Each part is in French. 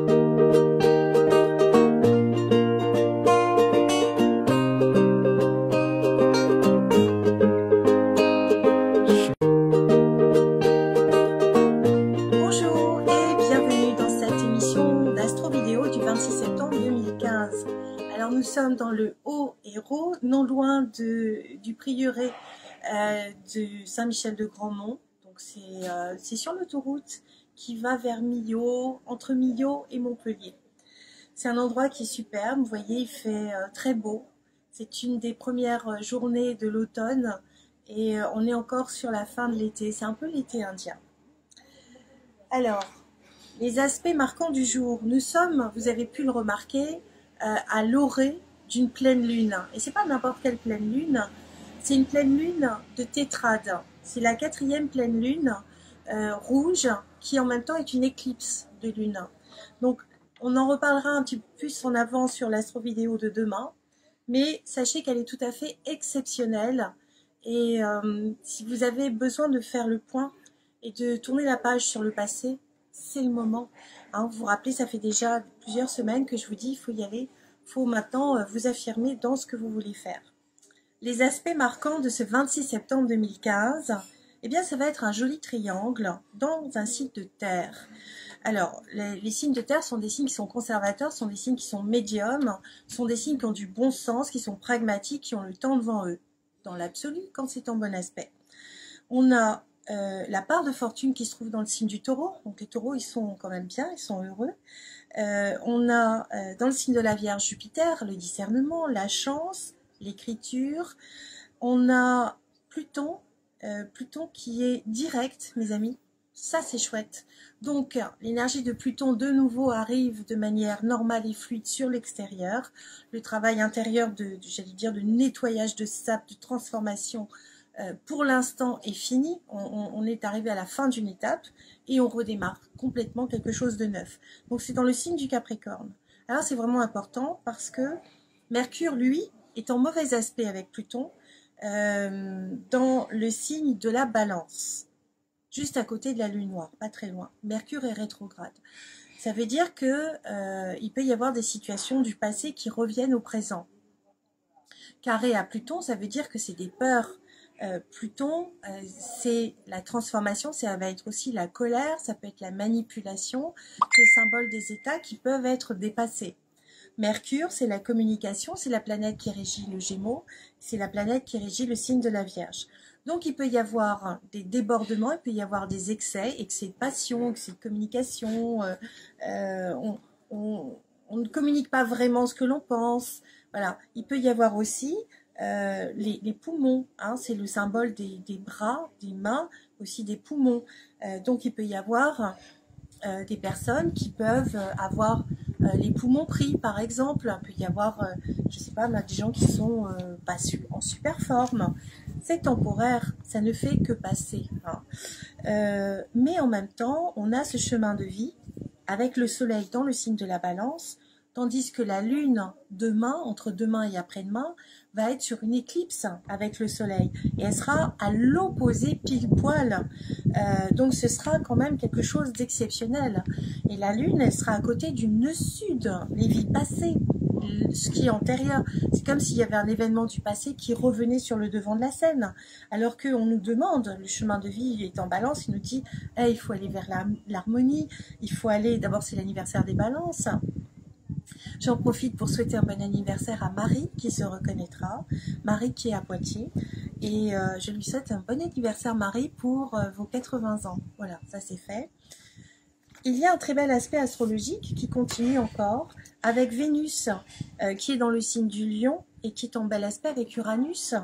Bonjour et bienvenue dans cette émission d'Astro Vidéo du 26 septembre 2015. Alors nous sommes dans le Haut-Hérault, non loin du prieuré de Saint-Michel-de-Grandmont. Donc c'est sur l'autoroute qui va vers Millau, entre Millau et Montpellier. C'est un endroit qui est superbe, vous voyez, il fait très beau. C'est une des premières journées de l'automne et on est encore sur la fin de l'été. C'est un peu l'été indien. Alors, les aspects marquants du jour. Nous sommes, vous avez pu le remarquer, à l'orée d'une pleine lune. Et c'est pas n'importe quelle pleine lune, c'est une pleine lune de tétrade. C'est la 4e pleine lune rouge qui en même temps est une éclipse de lune. Donc, on en reparlera un petit peu plus en avant sur l'astro vidéo de demain. Mais sachez qu'elle est tout à fait exceptionnelle. Et si vous avez besoin de faire le point et de tourner la page sur le passé, c'est le moment. Hein, vous vous rappelez, ça fait déjà plusieurs semaines que je vous dis, il faut y aller. Il faut maintenant vous affirmer dans ce que vous voulez faire. Les aspects marquants de ce 26 septembre 2015, eh bien, ça va être un joli triangle dans un signe de terre. Alors, les signes de terre sont des signes qui sont conservateurs, sont des signes qui sont médiums, sont des signes qui ont du bon sens, qui sont pragmatiques, qui ont le temps devant eux. Dans l'absolu, quand c'est en bon aspect. On a la part de fortune qui se trouve dans le signe du taureau. Donc les taureaux, ils sont quand même bien, ils sont heureux. On a dans le signe de la Vierge Jupiter, le discernement, la chance, l'écriture. On a Pluton, Pluton qui est direct, mes amis. Ça, c'est chouette. Donc, l'énergie de Pluton, de nouveau, arrive de manière normale et fluide sur l'extérieur. Le travail intérieur j'allais dire, de nettoyage de sable, de transformation, pour l'instant est fini. On est arrivé à la fin d'une étape et on redémarre complètement quelque chose de neuf. Donc, c'est dans le signe du Capricorne. Alors, c'est vraiment important parce que Mercure, lui, est en mauvais aspect avec Pluton dans le signe de la Balance. Juste à côté de la lune noire, pas très loin. Mercure est rétrograde. Ça veut dire que il peut y avoir des situations du passé qui reviennent au présent. Carré à Pluton, ça veut dire que c'est des peurs. Pluton, c'est la transformation, ça va être aussi la colère, ça peut être la manipulation, le symbole des états qui peuvent être dépassés. Mercure, c'est la communication, c'est la planète qui régit le Gémeaux, c'est la planète qui régit le signe de la Vierge. Donc, il peut y avoir des débordements, il peut y avoir des excès de passion, excès de communication. On ne communique pas vraiment ce que l'on pense. Voilà. Il peut y avoir aussi les poumons. Hein, c'est le symbole des bras, des mains, aussi des poumons. Donc, il peut y avoir des personnes qui peuvent avoir les poumons pris, par exemple. Il peut y avoir, je sais pas, des gens qui sont pas en super forme. C'est temporaire, ça ne fait que passer. Hein. Mais en même temps, on a ce chemin de vie avec le soleil dans le signe de la Balance, tandis que la lune demain, entre demain et après-demain, va être sur une éclipse avec le soleil. Et elle sera à l'opposé pile poil. Donc ce sera quand même quelque chose d'exceptionnel. Et la lune, elle sera à côté du nœud sud, les vies passées. Ce qui est antérieur, c'est comme s'il y avait un événement du passé qui revenait sur le devant de la scène, alors qu'on nous demande, le chemin de vie est en Balance, il nous dit hey, il faut aller vers l'harmonie, il faut aller, d'abord c'est l'anniversaire des Balances. J'en profite pour souhaiter un bon anniversaire à Marie qui se reconnaîtra, Marie qui est à Poitiers, et je lui souhaite un bon anniversaire Marie pour vos 80 ans. Voilà, ça c'est fait. Il y a un très bel aspect astrologique qui continue encore avec Vénus qui est dans le signe du Lion et qui est en bel aspect avec Uranus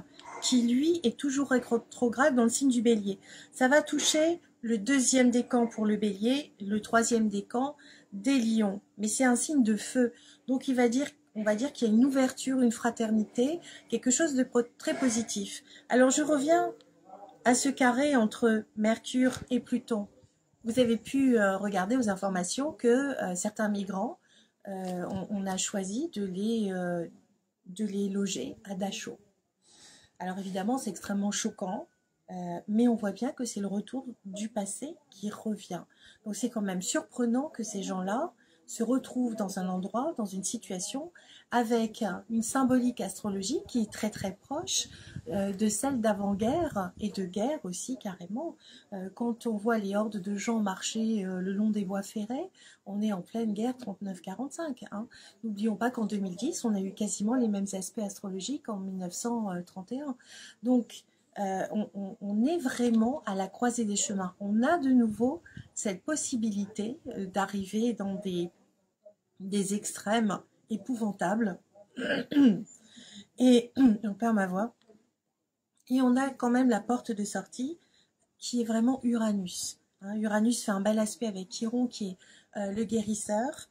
qui lui est toujours rétrograde dans le signe du Bélier. Ça va toucher le 2e décan pour le Bélier, le 3e décan des Lions. Mais c'est un signe de feu. Donc on va dire qu'il y a une ouverture, une fraternité, quelque chose de très positif. Alors je reviens à ce carré entre Mercure et Pluton. Vous avez pu regarder aux informations que certains migrants, on a choisi de les loger à Dachau. Alors évidemment, c'est extrêmement choquant, mais on voit bien que c'est le retour du passé qui revient. Donc c'est quand même surprenant que ces gens-là se retrouve dans un endroit, dans une situation, avec une symbolique astrologique qui est très très proche de celle d'avant-guerre et de guerre aussi carrément. Quand on voit les hordes de gens marcher le long des voies ferrées, on est en pleine guerre 39-45. Hein. N'oublions pas qu'en 2010, on a eu quasiment les mêmes aspects astrologiques en 1931. Donc, on est vraiment à la croisée des chemins. On a de nouveau cette possibilité d'arriver dans des extrêmes épouvantables. Et on perd ma voix. Et on a quand même la porte de sortie qui est vraiment Uranus. Hein, Uranus fait un bel aspect avec Chiron qui est le guérisseur.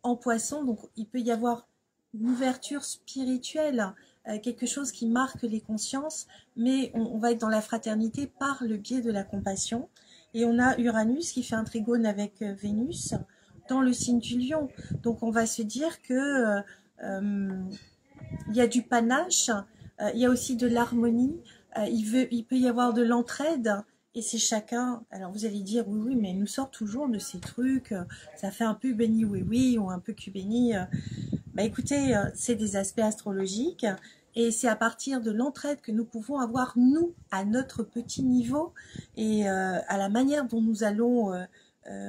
En Poisson, donc il peut y avoir une ouverture spirituelle, quelque chose qui marque les consciences, mais on va être dans la fraternité par le biais de la compassion. Et on a Uranus qui fait un trigone avec Vénus dans le signe du Lion. Donc on va se dire que il y a du panache, il y a aussi de l'harmonie, il peut y avoir de l'entraide. Et c'est chacun, alors vous allez dire, oui, oui, mais elle nous sort toujours de ces trucs, ça fait un peu béni, oui, oui, ou un peu cubéni. Bah écoutez, c'est des aspects astrologiques, et c'est à partir de l'entraide que nous pouvons avoir, nous, à notre petit niveau, et à la manière dont nous allons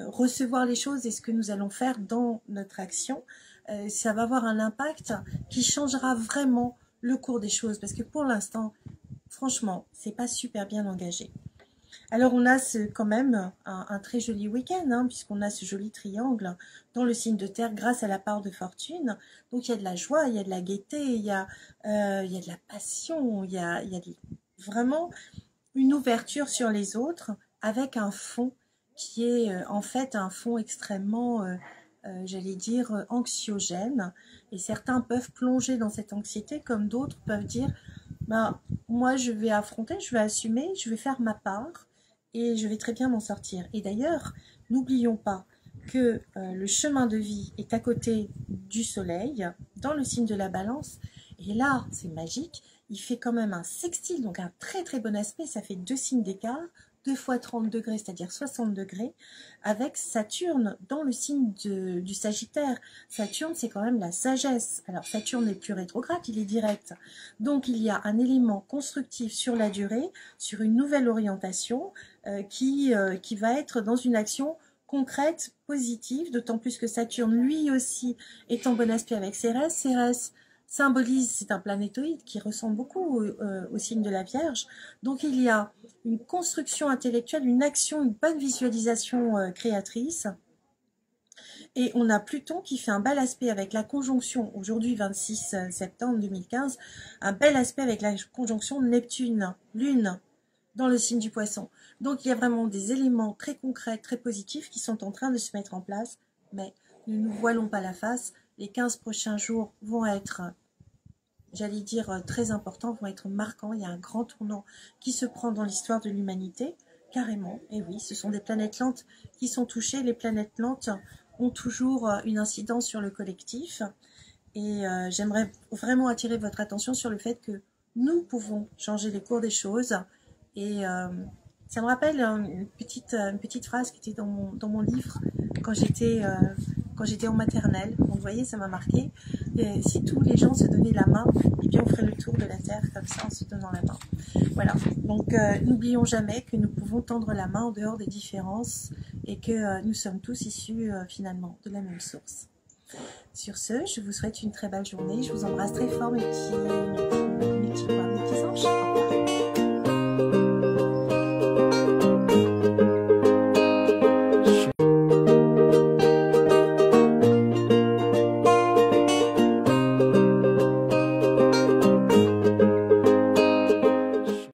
recevoir les choses et ce que nous allons faire dans notre action, ça va avoir un impact qui changera vraiment le cours des choses, parce que pour l'instant, franchement, c'est pas super bien engagé. Alors on a quand même un très joli week-end, hein, puisqu'on a ce joli triangle dans le signe de terre grâce à la part de fortune. Donc il y a de la joie, il y a de la gaieté, il y a de la passion, il y a vraiment une ouverture sur les autres avec un fond qui est en fait un fond extrêmement, j'allais dire, anxiogène. Et certains peuvent plonger dans cette anxiété comme d'autres peuvent dire, ben, moi je vais affronter, je vais assumer, je vais faire ma part. Et je vais très bien m'en sortir. Et d'ailleurs, n'oublions pas que le chemin de vie est à côté du soleil, dans le signe de la balance. Et là, c'est magique, il fait quand même un sextile, donc un très très bon aspect, ça fait 2 signes d'écart, 2 fois 30 degrés, c'est-à-dire 60 degrés, avec Saturne dans le signe du Sagittaire. Saturne, c'est quand même la sagesse. Alors Saturne n'est plus rétrograde, il est direct. Donc il y a un élément constructif sur la durée, sur une nouvelle orientation, qui va être dans une action concrète, positive, d'autant plus que Saturne, lui aussi, est en bon aspect avec Cérès. Cérès symbolise, c'est un planétoïde qui ressemble beaucoup au signe de la Vierge. Donc il y a une construction intellectuelle, une action, une bonne visualisation créatrice. Et on a Pluton qui fait un bel aspect avec la conjonction, aujourd'hui 26 septembre 2015, un bel aspect avec la conjonction Neptune, Lune, dans le signe du Poisson. Donc il y a vraiment des éléments très concrets, très positifs qui sont en train de se mettre en place, mais ne nous voilons pas la face. Les 15 prochains jours vont être, j'allais dire, très importants, vont être marquants. Il y a un grand tournant qui se prend dans l'histoire de l'humanité, carrément. Et oui, ce sont des planètes lentes qui sont touchées. Les planètes lentes ont toujours une incidence sur le collectif. Et j'aimerais vraiment attirer votre attention sur le fait que nous pouvons changer les cours des choses. Et ça me rappelle une petite phrase qui était dans mon livre quand j'étais en maternelle. Donc vous voyez, ça m'a marqué. Et si tous les gens se donnaient la main, eh bien on ferait le tour de la Terre comme ça en se donnant la main. Voilà, donc n'oublions jamais que nous pouvons tendre la main en dehors des différences et que nous sommes tous issus finalement de la même source. Sur ce, je vous souhaite une très belle journée. Je vous embrasse très fort mes petits